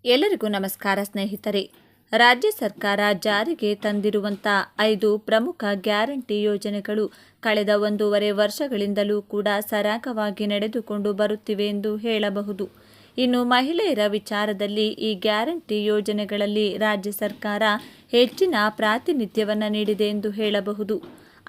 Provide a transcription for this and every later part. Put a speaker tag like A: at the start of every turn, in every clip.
A: ಎಲ್ಲರಿಗೂ ನಮಸ್ಕಾರ ಸ್ನೇಹಿತರೆ. ರಾಜ್ಯ ಸರ್ಕಾರ ಜಾರಿಗೆ ತಂದಿರುವಂಥ 5 ಪ್ರಮುಖ ಗ್ಯಾರಂಟಿ ಯೋಜನೆಗಳು ಕಳೆದ 1.5 ವರ್ಷಗಳಿಂದಲೂ ಕೂಡ ಸರಾಗವಾಗಿ ನಡೆದುಕೊಂಡು ಬರುತ್ತಿವೆ ಎಂದು ಹೇಳಬಹುದು. ಇನ್ನು ಮಹಿಳೆಯರ ವಿಚಾರದಲ್ಲಿ ಈ ಗ್ಯಾರಂಟಿ ಯೋಜನೆಗಳಲ್ಲಿ ರಾಜ್ಯ ಸರ್ಕಾರ ಹೆಚ್ಚಿನ ಪ್ರಾತಿನಿಧ್ಯವನ್ನು ನೀಡಿದೆ ಎಂದು ಹೇಳಬಹುದು.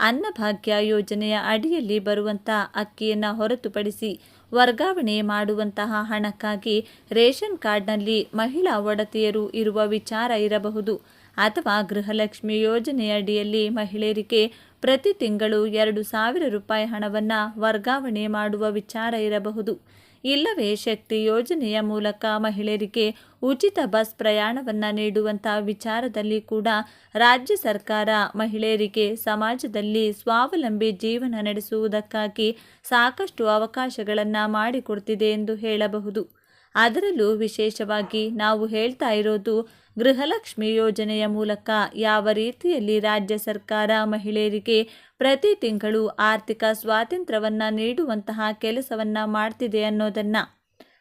A: ಅನ್ನಭಾಗ್ಯ ಯೋಜನೆಯ ಅಡಿಯಲ್ಲಿ ಬರುವಂಥ ಅಕ್ಕಿಯನ್ನು ಹೊರತುಪಡಿಸಿ ವರ್ಗಾವಣೆ ಮಾಡುವಂತಹ ಹಣಕ್ಕಾಗಿ ರೇಷನ್ ಕಾರ್ಡ್ನಲ್ಲಿ ಮಹಿಳಾ ಒಡತಿಯರು ಇರುವ ವಿಚಾರ ಇರಬಹುದು, ಅಥವಾ ಗೃಹಲಕ್ಷ್ಮಿ ಯೋಜನೆಯಡಿಯಲ್ಲಿ ಮಹಿಳೆಯರಿಗೆ ಪ್ರತಿ ತಿಂಗಳು 2,000 ರೂಪಾಯಿ ಹಣವನ್ನು ವರ್ಗಾವಣೆ ಮಾಡುವ ವಿಚಾರ ಇರಬಹುದು. ಇಲ್ಲವೇ ಶಕ್ತಿ ಯೋಜನೆಯ ಮೂಲಕ ಮಹಿಳೆಯರಿಗೆ ಉಚಿತ ಬಸ್ ಪ್ರಯಾಣವನ್ನು ನೀಡುವಂಥ ವಿಚಾರದಲ್ಲಿ ಕೂಡ ರಾಜ್ಯ ಸರ್ಕಾರ ಮಹಿಳೆಯರಿಗೆ ಸಮಾಜದಲ್ಲಿ ಸ್ವಾವಲಂಬಿ ಜೀವನ ನಡೆಸುವುದಕ್ಕಾಗಿ ಸಾಕಷ್ಟು ಅವಕಾಶಗಳನ್ನು ಮಾಡಿಕೊಡ್ತಿದೆ ಎಂದು ಹೇಳಬಹುದು. ಅದರಲ್ಲೂ ವಿಶೇಷವಾಗಿ ನಾವು ಹೇಳ್ತಾ ಇರೋದು ಗೃಹಲಕ್ಷ್ಮಿ ಯೋಜನೆಯ ಮೂಲಕ ಯಾವ ರೀತಿಯಲ್ಲಿ ರಾಜ್ಯ ಸರ್ಕಾರ ಮಹಿಳೆಯರಿಗೆ ಪ್ರತಿ ತಿಂಗಳು ಆರ್ಥಿಕ ಸ್ವಾತಂತ್ರ್ಯವನ್ನು ನೀಡುವಂತಹ ಕೆಲಸವನ್ನು ಮಾಡ್ತಿದೆ ಅನ್ನೋದನ್ನು.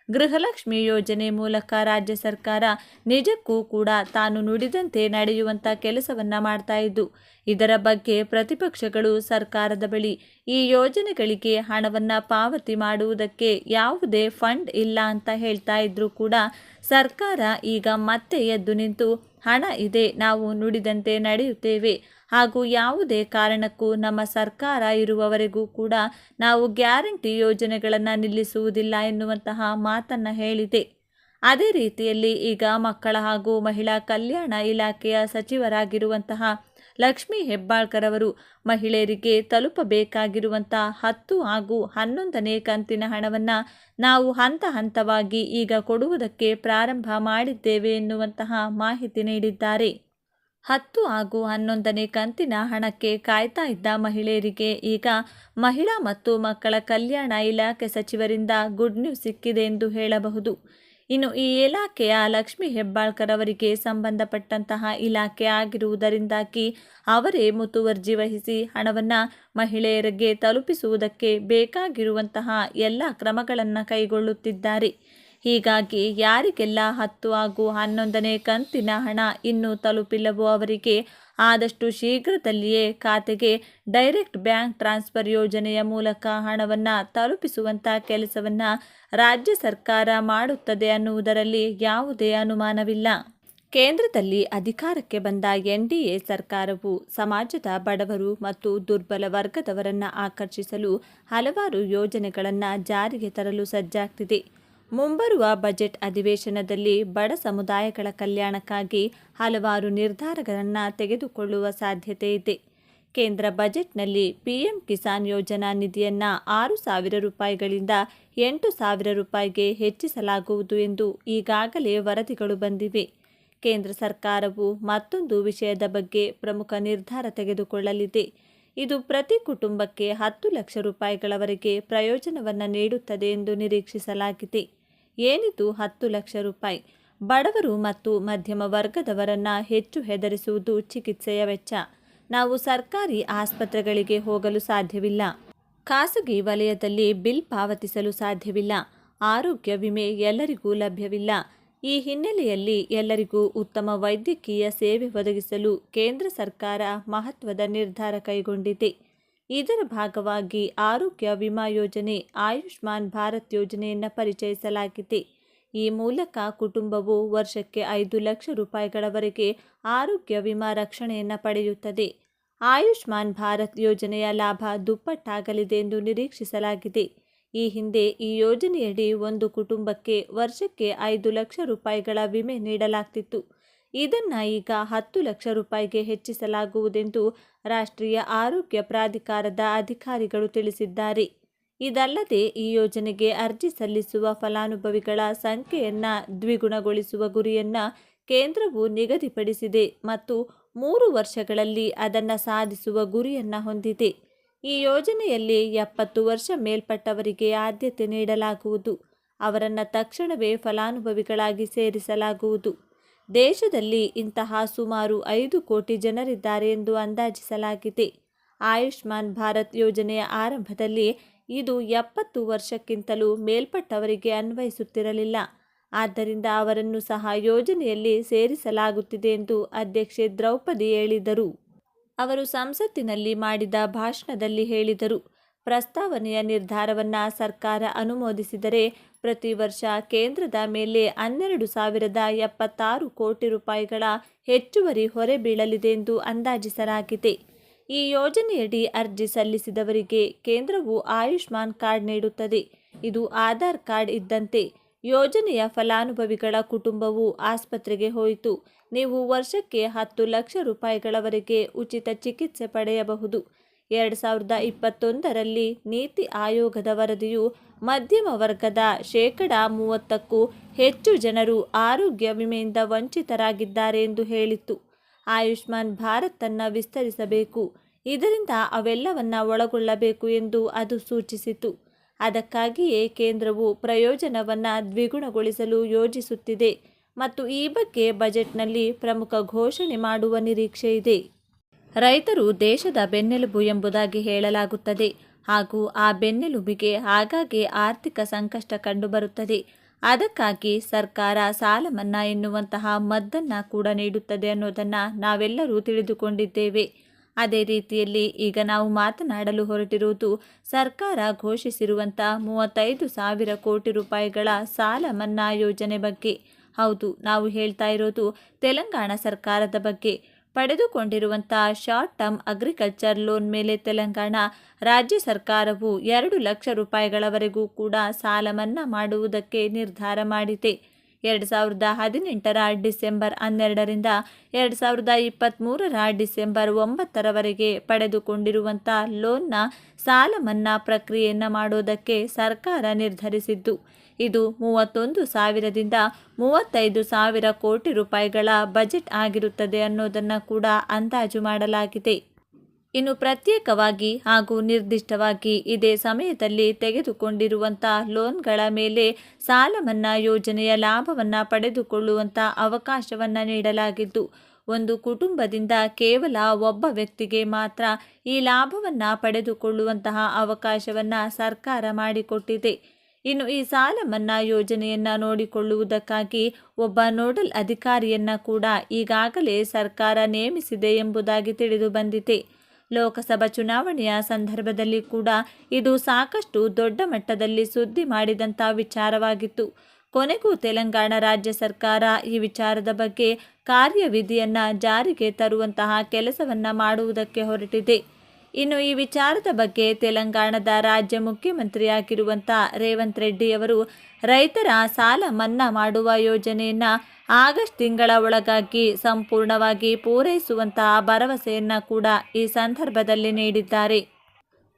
A: ಗೃಹಲಕ್ಷ್ಮಿ ಯೋಜನೆ ಮೂಲಕ ರಾಜ್ಯ ಸರ್ಕಾರ ನಿಜಕ್ಕೂ ಕೂಡ ತಾನು ನುಡಿದಂತೆ ನಡೆಯುವಂಥ ಕೆಲಸವನ್ನು ಮಾಡ್ತಾ ಇದ್ದು, ಇದರ ಬಗ್ಗೆ ಪ್ರತಿಪಕ್ಷಗಳು ಸರ್ಕಾರದ ಬಳಿ ಈ ಯೋಜನೆಗಳಿಗೆ ಹಣವನ್ನು ಪಾವತಿ ಮಾಡುವುದಕ್ಕೆ ಯಾವುದೇ ಫಂಡ್ ಇಲ್ಲ ಅಂತ ಹೇಳ್ತಾ ಇದ್ರೂ ಕೂಡ ಸರ್ಕಾರ ಈಗ ಮತ್ತೆ ಎದ್ದು ನಿಂತು ಹಣ ಇದೆ, ನಾವು ನುಡಿದಂತೆ ನಡೆಯುತ್ತೇವೆ, ಹಾಗೂ ಯಾವುದೇ ಕಾರಣಕ್ಕೂ ನಮ್ಮ ಸರ್ಕಾರ ಇರುವವರೆಗೂ ಕೂಡ ನಾವು ಗ್ಯಾರಂಟಿ ಯೋಜನೆಗಳನ್ನು ನಿಲ್ಲಿಸುವುದಿಲ್ಲ ಎನ್ನುವಂತಹ ಮಾತನ್ನು ಹೇಳಿದೆ. ಅದೇ ರೀತಿಯಲ್ಲಿ ಈಗ ಮಕ್ಕಳ ಹಾಗೂ ಮಹಿಳಾ ಕಲ್ಯಾಣ ಇಲಾಖೆಯ ಸಚಿವರಾಗಿರುವಂತಹ ಲಕ್ಷ್ಮೀ ಹೆಬ್ಬಾಳ್ಕರ್ ಅವರು ಮಹಿಳೆಯರಿಗೆ ತಲುಪಬೇಕಾಗಿರುವಂಥ 10 ಹಾಗೂ 11ನೇ ಕಂತಿನ ಹಣವನ್ನು ನಾವು ಹಂತ ಹಂತವಾಗಿ ಈಗ ಕೊಡುವುದಕ್ಕೆ ಪ್ರಾರಂಭ ಮಾಡಿದ್ದೇವೆ ಎನ್ನುವಂತಹ ಮಾಹಿತಿ ನೀಡಿದ್ದಾರೆ. 10 ಹಾಗೂ 11ನೇ ಕಂತಿನ ಹಣಕ್ಕೆ ಕಾಯ್ತಾ ಇದ್ದ ಮಹಿಳೆಯರಿಗೆ ಈಗ ಮಹಿಳಾ ಮತ್ತು ಮಕ್ಕಳ ಕಲ್ಯಾಣ ಇಲಾಖೆ ಸಚಿವರಿಂದ ಗುಡ್ ನ್ಯೂಸ್ ಸಿಕ್ಕಿದೆ ಎಂದು ಹೇಳಬಹುದು. ಇನ್ನು ಈ ಇಲಾಖೆಯ ಲಕ್ಷ್ಮೀ ಹೆಬ್ಬಾಳ್ಕರ್ ಅವರಿಗೆ ಸಂಬಂಧಪಟ್ಟಂತಹ ಇಲಾಖೆ ಆಗಿರುವುದರಿಂದಾಗಿ ಅವರೇ ಮುತುವರ್ಜಿ ವಹಿಸಿ ಹಣವನ್ನು ಮಹಿಳೆಯರಿಗೆ ತಲುಪಿಸುವುದಕ್ಕೆ ಬೇಕಾಗಿರುವಂತಹ ಎಲ್ಲ ಕ್ರಮಗಳನ್ನು ಕೈಗೊಳ್ಳುತ್ತಿದ್ದಾರೆ. ಹೀಗಾಗಿ ಯಾರಿಗೆಲ್ಲ 10 ಹಾಗೂ 11ನೇ ಕಂತಿನ ಹಣ ಇನ್ನೂ ತಲುಪಿಲ್ಲವೋ ಅವರಿಗೆ ಆದಷ್ಟು ಶೀಘ್ರದಲ್ಲಿಯೇ ಖಾತೆಗೆ ಡೈರೆಕ್ಟ್ ಬ್ಯಾಂಕ್ ಟ್ರಾನ್ಸ್ಫರ್ ಯೋಜನೆಯ ಮೂಲಕ ಹಣವನ್ನು ತಲುಪಿಸುವಂಥ ಕೆಲಸವನ್ನು ರಾಜ್ಯ ಸರ್ಕಾರ ಮಾಡುತ್ತದೆ ಅನ್ನುವುದರಲ್ಲಿ ಯಾವುದೇ ಅನುಮಾನವಿಲ್ಲ. ಕೇಂದ್ರದಲ್ಲಿ ಅಧಿಕಾರಕ್ಕೆ ಬಂದ NDA ಸರ್ಕಾರವು ಸಮಾಜದ ಬಡವರು ಮತ್ತು ದುರ್ಬಲ ವರ್ಗದವರನ್ನು ಆಕರ್ಷಿಸಲು ಹಲವಾರು ಯೋಜನೆಗಳನ್ನು ಜಾರಿಗೆ ತರಲು ಸಜ್ಜಾಗ್ತಿದೆ. ಮುಂಬರುವ ಬಜೆಟ್ ಅಧಿವೇಶನದಲ್ಲಿ ಬಡ ಸಮುದಾಯಗಳ ಕಲ್ಯಾಣಕ್ಕಾಗಿ ಹಲವಾರು ನಿರ್ಧಾರಗಳನ್ನು ತೆಗೆದುಕೊಳ್ಳುವ ಸಾಧ್ಯತೆ ಇದೆ. ಕೇಂದ್ರ ಬಜೆಟ್ನಲ್ಲಿ PM ಕಿಸಾನ್ ಯೋಜನಾ ನಿಧಿಯನ್ನು 6,000 ರೂಪಾಯಿಗಳಿಂದ 8,000 ರೂಪಾಯಿಗೆ ಹೆಚ್ಚಿಸಲಾಗುವುದು ಎಂದು ಈಗಾಗಲೇ ವರದಿಗಳು ಬಂದಿವೆ. ಕೇಂದ್ರ ಸರ್ಕಾರವು ಮತ್ತೊಂದು ವಿಷಯದ ಬಗ್ಗೆ ಪ್ರಮುಖ ನಿರ್ಧಾರ ತೆಗೆದುಕೊಳ್ಳಲಿದೆ. ಇದು ಪ್ರತಿ ಕುಟುಂಬಕ್ಕೆ 10 ಲಕ್ಷ ರೂಪಾಯಿಗಳವರೆಗೆ ಪ್ರಯೋಜನವನ್ನು ನೀಡುತ್ತದೆ ಎಂದು ನಿರೀಕ್ಷಿಸಲಾಗಿದೆ. ಏನಿದು 10 ಲಕ್ಷ ರೂಪಾಯಿ? ಬಡವರು ಮತ್ತು ಮಧ್ಯಮ ವರ್ಗದವರನ್ನು ಹೆಚ್ಚು ಹೆದರಿಸುವುದು ಚಿಕಿತ್ಸೆಯ ವೆಚ್ಚ. ನಾವು ಸರ್ಕಾರಿ ಆಸ್ಪತ್ರೆಗಳಿಗೆ ಹೋಗಲು ಸಾಧ್ಯವಿಲ್ಲ, ಖಾಸಗಿ ವಲಯದಲ್ಲಿ ಬಿಲ್ ಪಾವತಿಸಲು ಸಾಧ್ಯವಿಲ್ಲ, ಆರೋಗ್ಯ ವಿಮೆ ಎಲ್ಲರಿಗೂ ಲಭ್ಯವಿಲ್ಲ. ಈ ಹಿನ್ನೆಲೆಯಲ್ಲಿ ಎಲ್ಲರಿಗೂ ಉತ್ತಮ ವೈದ್ಯಕೀಯ ಸೇವೆ ಒದಗಿಸಲು ಕೇಂದ್ರ ಸರ್ಕಾರ ಮಹತ್ವದ ನಿರ್ಧಾರ ಕೈಗೊಂಡಿದೆ. ಇದರ ಭಾಗವಾಗಿ ಆರೋಗ್ಯ ವಿಮಾ ಯೋಜನೆ ಆಯುಷ್ಮಾನ್ ಭಾರತ್ ಯೋಜನೆಯನ್ನು ಪರಿಚಯಿಸಲಾಗಿದೆ. ಈ ಮೂಲಕ ಕುಟುಂಬವು ವರ್ಷಕ್ಕೆ 5 ಲಕ್ಷ ರೂಪಾಯಿಗಳವರೆಗೆ ಆರೋಗ್ಯ ವಿಮಾ ರಕ್ಷಣೆಯನ್ನು ಪಡೆಯುತ್ತದೆ. ಆಯುಷ್ಮಾನ್ ಭಾರತ್ ಯೋಜನೆಯ ಲಾಭ ದುಪ್ಪಟ್ಟಾಗಲಿದೆ ಎಂದು ನಿರೀಕ್ಷಿಸಲಾಗಿದೆ. ಈ ಹಿಂದೆ ಈ ಯೋಜನೆಯಡಿ ಒಂದು ಕುಟುಂಬಕ್ಕೆ ವರ್ಷಕ್ಕೆ 5 ಲಕ್ಷ ರೂಪಾಯಿಗಳ ವಿಮೆ ನೀಡಲಾಗ್ತಿತ್ತು. ಇದನ್ನು ಈಗ 10 ಲಕ್ಷ ರೂಪಾಯಿಗೆ ಹೆಚ್ಚಿಸಲಾಗುವುದೆಂದು ರಾಷ್ಟ್ರೀಯ ಆರೋಗ್ಯ ಪ್ರಾಧಿಕಾರದ ಅಧಿಕಾರಿಗಳು ತಿಳಿಸಿದ್ದಾರೆ. ಇದಲ್ಲದೆ ಈ ಯೋಜನೆಗೆ ಅರ್ಜಿ ಸಲ್ಲಿಸುವ ಫಲಾನುಭವಿಗಳ ಸಂಖ್ಯೆಯನ್ನು ದ್ವಿಗುಣಗೊಳಿಸುವ ಗುರಿಯನ್ನು ಕೇಂದ್ರವು ನಿಗದಿಪಡಿಸಿದೆ ಮತ್ತು 3 ವರ್ಷಗಳಲ್ಲಿ ಅದನ್ನು ಸಾಧಿಸುವ ಗುರಿಯನ್ನು ಹೊಂದಿದೆ. ಈ ಯೋಜನೆಯಲ್ಲಿ 70 ವರ್ಷ ಮೇಲ್ಪಟ್ಟವರಿಗೆ ಆದ್ಯತೆ ನೀಡಲಾಗುವುದು. ಅವರನ್ನು ತಕ್ಷಣವೇ ಫಲಾನುಭವಿಗಳಾಗಿ ಸೇರಿಸಲಾಗುವುದು. ದೇಶದಲ್ಲಿ ಇಂತಹ ಸುಮಾರು 5 ಕೋಟಿ ಜನರಿದ್ದಾರೆ ಎಂದು ಅಂದಾಜಿಸಲಾಗಿದೆ. ಆಯುಷ್ಮಾನ್ ಭಾರತ್ ಯೋಜನೆಯ ಆರಂಭದಲ್ಲಿ ಇದು 70 ವರ್ಷಕ್ಕಿಂತಲೂ ಮೇಲ್ಪಟ್ಟವರಿಗೆ ಅನ್ವಯಿಸುತ್ತಿರಲಿಲ್ಲ. ಆದ್ದರಿಂದ ಅವರನ್ನು ಸಹ ಯೋಜನೆಯಲ್ಲಿ ಸೇರಿಸಲಾಗುತ್ತಿದೆ ಎಂದು ಅಧ್ಯಕ್ಷೆ ದ್ರೌಪದಿ ಹೇಳಿದರು. ಅವರು ಸಂಸತ್ತಿನಲ್ಲಿ ಮಾಡಿದ ಭಾಷಣದಲ್ಲಿ ಹೇಳಿದರು. ಪ್ರಸ್ತಾವನೆಯ ನಿರ್ಧಾರವನ್ನು ಸರ್ಕಾರ ಅನುಮೋದಿಸಿದರೆ ಪ್ರತಿ ವರ್ಷ ಕೇಂದ್ರದ ಮೇಲೆ 12,076 ಕೋಟಿ ರೂಪಾಯಿಗಳ ಹೆಚ್ಚುವರಿ ಹೊರೆ ಬೀಳಲಿದೆ ಎಂದು ಅಂದಾಜಿಸಲಾಗಿದೆ. ಈ ಯೋಜನೆಯಡಿ ಅರ್ಜಿ ಸಲ್ಲಿಸಿದವರಿಗೆ ಕೇಂದ್ರವು ಆಯುಷ್ಮಾನ್ ಕಾರ್ಡ್ ನೀಡುತ್ತದೆ. ಇದು ಆಧಾರ್ ಕಾರ್ಡ್ ಇದ್ದಂತೆ. ಯೋಜನೆಯ ಫಲಾನುಭವಿಗಳ ಕುಟುಂಬವು ಆಸ್ಪತ್ರೆಗೆ ಹೋಯಿತು. ನೀವು ವರ್ಷಕ್ಕೆ 10 ಲಕ್ಷ ರೂಪಾಯಿಗಳವರೆಗೆ ಉಚಿತ ಚಿಕಿತ್ಸೆ ಪಡೆಯಬಹುದು. 2021ರಲ್ಲಿ ನೀತಿ ಆಯೋಗದ ವರದಿಯು ಮಧ್ಯಮ ವರ್ಗದ 30%ಕ್ಕೂ ಹೆಚ್ಚು ಜನರು ಆರೋಗ್ಯ ವಿಮೆಯಿಂದ ವಂಚಿತರಾಗಿದ್ದಾರೆ ಎಂದು ಹೇಳಿತ್ತು. ಆಯುಷ್ಮಾನ್ ಭಾರತ್ ಅನ್ನು ವಿಸ್ತರಿಸಬೇಕು, ಇದರಿಂದ ಅವೆಲ್ಲವನ್ನ ಒಳಗೊಳ್ಳಬೇಕು ಎಂದು ಅದು ಸೂಚಿಸಿತು. ಅದಕ್ಕಾಗಿಯೇ ಕೇಂದ್ರವು ಪ್ರಯೋಜನವನ್ನು ದ್ವಿಗುಣಗೊಳಿಸಲು ಯೋಜಿಸುತ್ತಿದೆ ಮತ್ತು ಈ ಬಗ್ಗೆ ಬಜೆಟ್ನಲ್ಲಿ ಪ್ರಮುಖ ಘೋಷಣೆ ಮಾಡುವ ನಿರೀಕ್ಷೆ ಇದೆ. ರೈತರು ದೇಶದ ಬೆನ್ನೆಲುಬು ಎಂಬುದಾಗಿ ಹೇಳಲಾಗುತ್ತದೆ ಹಾಗೂ ಆ ಬೆನ್ನೆಲುಬಿಗೆ ಆಗಾಗ್ಗೆ ಆರ್ಥಿಕ ಸಂಕಷ್ಟ ಕಂಡುಬರುತ್ತದೆ. ಅದಕ್ಕಾಗಿ ಸರ್ಕಾರ ಸಾಲ ಮನ್ನಾ ಎನ್ನುವಂತಹ ಮದ್ದನ್ನು ಕೂಡ ನೀಡುತ್ತದೆ ಅನ್ನೋದನ್ನು ನಾವೆಲ್ಲರೂ ತಿಳಿದುಕೊಂಡಿದ್ದೇವೆ. ಅದೇ ರೀತಿಯಲ್ಲಿ ಈಗ ನಾವು ಮಾತನಾಡಲು ಹೊರಟಿರುವುದು ಸರ್ಕಾರ ಘೋಷಿಸಿರುವಂಥ 35,000 ಕೋಟಿ ರೂಪಾಯಿಗಳ ಸಾಲ ಮನ್ನಾ ಯೋಜನೆ ಬಗ್ಗೆ. ಹೌದು, ನಾವು ಹೇಳ್ತಾ ಇರೋದು ತೆಲಂಗಾಣ ಸರ್ಕಾರದ ಬಗ್ಗೆ. ಪಡೆದುಕೊಂಡಿರುವಂಥ ಶಾರ್ಟ್ ಟರ್ಮ್ ಅಗ್ರಿಕಲ್ಚರ್ ಲೋನ್ ಮೇಲೆ ತೆಲಂಗಾಣ ರಾಜ್ಯ ಸರ್ಕಾರವು 2 ಲಕ್ಷ ರೂಪಾಯಿಗಳವರೆಗೂ ಕೂಡ ಸಾಲ ಮನ್ನಾ ಮಾಡುವುದಕ್ಕೆ ನಿರ್ಧಾರ ಮಾಡಿದೆ. 2018ರ ಡಿಸೆಂಬರ್ 12ರಿಂದ 2023ರ ಡಿಸೆಂಬರ್ 9ರವರೆಗೆ ಪಡೆದುಕೊಂಡಿರುವಂಥ ಲೋನ್ನ ಸಾಲ ಮನ್ನಾ ಪ್ರಕ್ರಿಯೆಯನ್ನು ಮಾಡೋದಕ್ಕೆ ಸರ್ಕಾರ ನಿರ್ಧರಿಸಿದ್ದು. ಇದು 31,000ದಿಂದ 35,000 ಕೋಟಿ ರೂಪಾಯಿಗಳ ಬಜೆಟ್ ಆಗಿರುತ್ತದೆ ಅನ್ನೋದನ್ನು ಕೂಡ ಅಂದಾಜು ಮಾಡಲಾಗಿದೆ. ಇನ್ನು ಪ್ರತ್ಯೇಕವಾಗಿ ಹಾಗೂ ನಿರ್ದಿಷ್ಟವಾಗಿ ಇದೇ ಸಮಯದಲ್ಲಿ ತೆಗೆದುಕೊಂಡಿರುವಂಥ ಲೋನ್ಗಳ ಮೇಲೆ ಸಾಲ ಮನ್ನಾ ಯೋಜನೆಯ ಲಾಭವನ್ನು ಪಡೆದುಕೊಳ್ಳುವಂಥ ಅವಕಾಶವನ್ನು ನೀಡಲಾಗಿದ್ದು, ಒಂದು ಕುಟುಂಬದಿಂದ ಕೇವಲ ಒಬ್ಬ ವ್ಯಕ್ತಿಗೆ ಮಾತ್ರ ಈ ಲಾಭವನ್ನು ಪಡೆದುಕೊಳ್ಳುವಂತಹ ಅವಕಾಶವನ್ನು ಸರ್ಕಾರ ಮಾಡಿಕೊಟ್ಟಿದೆ. ಇನ್ನು ಈ ಸಾಲ ಮನ್ನಾ ಯೋಜನೆಯನ್ನು ನೋಡಿಕೊಳ್ಳುವುದಕ್ಕಾಗಿ ಒಬ್ಬ ನೋಡಲ್ ಅಧಿಕಾರಿಯನ್ನು ಕೂಡ ಈಗಾಗಲೇ ಸರ್ಕಾರ ನೇಮಿಸಿದೆ ಎಂಬುದಾಗಿ ತಿಳಿದು ಬಂದಿದೆ. ಲೋಕಸಭಾ ಚುನಾವಣೆಯ ಸಂದರ್ಭದಲ್ಲಿ ಕೂಡ ಇದು ಸಾಕಷ್ಟು ದೊಡ್ಡ ಮಟ್ಟದಲ್ಲಿ ಸುದ್ದಿ ಮಾಡಿದಂಥ ವಿಚಾರವಾಗಿತ್ತು. ಕೊನೆಗೂ ತೆಲಂಗಾಣ ರಾಜ್ಯ ಸರ್ಕಾರ ಈ ವಿಚಾರದ ಬಗ್ಗೆ ಕಾರ್ಯವಿಧಿಯನ್ನು ಜಾರಿಗೆ ತರುವಂತಹ ಕೆಲಸವನ್ನು ಮಾಡುವುದಕ್ಕೆ ಹೊರಟಿದೆ. ಇನ್ನು ಈ ವಿಚಾರದ ಬಗ್ಗೆ ತೆಲಂಗಾಣದ ರಾಜ್ಯ ಮುಖ್ಯಮಂತ್ರಿಯಾಗಿರುವಂಥ ರೇವಂತ್ ರೆಡ್ಡಿ ಅವರು ರೈತರ ಸಾಲ ಮನ್ನಾ ಮಾಡುವ ಯೋಜನೆಯನ್ನು ಆಗಸ್ಟ್ ತಿಂಗಳ ಒಳಗಾಗಿ ಸಂಪೂರ್ಣವಾಗಿ ಪೂರೈಸುವಂತಹ ಭರವಸೆಯನ್ನು ಕೂಡ ಈ ಸಂದರ್ಭದಲ್ಲಿ ನೀಡಿದ್ದಾರೆ.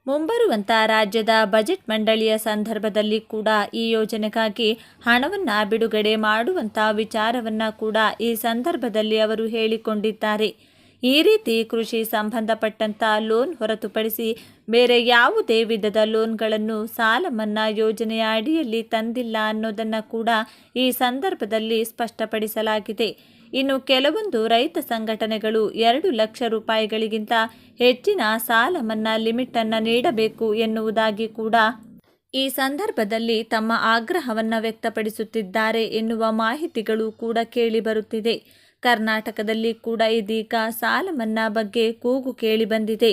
A: ಮುಂಬರುವಂಥ ರಾಜ್ಯದ ಬಜೆಟ್ ಮಂಡಳಿಯ ಸಂದರ್ಭದಲ್ಲಿ ಕೂಡ ಈ ಯೋಜನೆಗಾಗಿ ಹಣವನ್ನು ಬಿಡುಗಡೆ ಮಾಡುವಂಥ ವಿಚಾರವನ್ನು ಕೂಡ ಈ ಸಂದರ್ಭದಲ್ಲಿ ಅವರು ಹೇಳಿಕೊಂಡಿದ್ದಾರೆ. ಈ ರೀತಿ ಕೃಷಿ ಸಂಬಂಧಪಟ್ಟಂಥ ಲೋನ್ ಹೊರತುಪಡಿಸಿ ಬೇರೆ ಯಾವುದೇ ವಿಧದ ಲೋನ್ಗಳನ್ನು ಸಾಲ ಮನ್ನಾ ಯೋಜನೆಯ ಅಡಿಯಲ್ಲಿ ತಂದಿಲ್ಲ ಅನ್ನೋದನ್ನು ಕೂಡ ಈ ಸಂದರ್ಭದಲ್ಲಿ ಸ್ಪಷ್ಟಪಡಿಸಲಾಗಿದೆ. ಇನ್ನು ಕೆಲವೊಂದು ರೈತ ಸಂಘಟನೆಗಳು 2 ಲಕ್ಷ ರೂಪಾಯಿಗಳಿಗಿಂತ ಹೆಚ್ಚಿನ ಸಾಲ ಮನ್ನಾ ಲಿಮಿಟನ್ನು ನೀಡಬೇಕು ಎನ್ನುವುದಾಗಿ ಕೂಡ ಈ ಸಂದರ್ಭದಲ್ಲಿ ತಮ್ಮ ಆಗ್ರಹವನ್ನು ವ್ಯಕ್ತಪಡಿಸುತ್ತಿದ್ದಾರೆ ಎನ್ನುವ ಮಾಹಿತಿಗಳು ಕೂಡ ಕೇಳಿಬರುತ್ತಿದೆ. ಕರ್ನಾಟಕದಲ್ಲಿ ಕೂಡ ಇದೀಗ ಸಾಲ ಮನ್ನಾ ಬಗ್ಗೆ ಕೂಗು ಕೇಳಿಬಂದಿದೆ.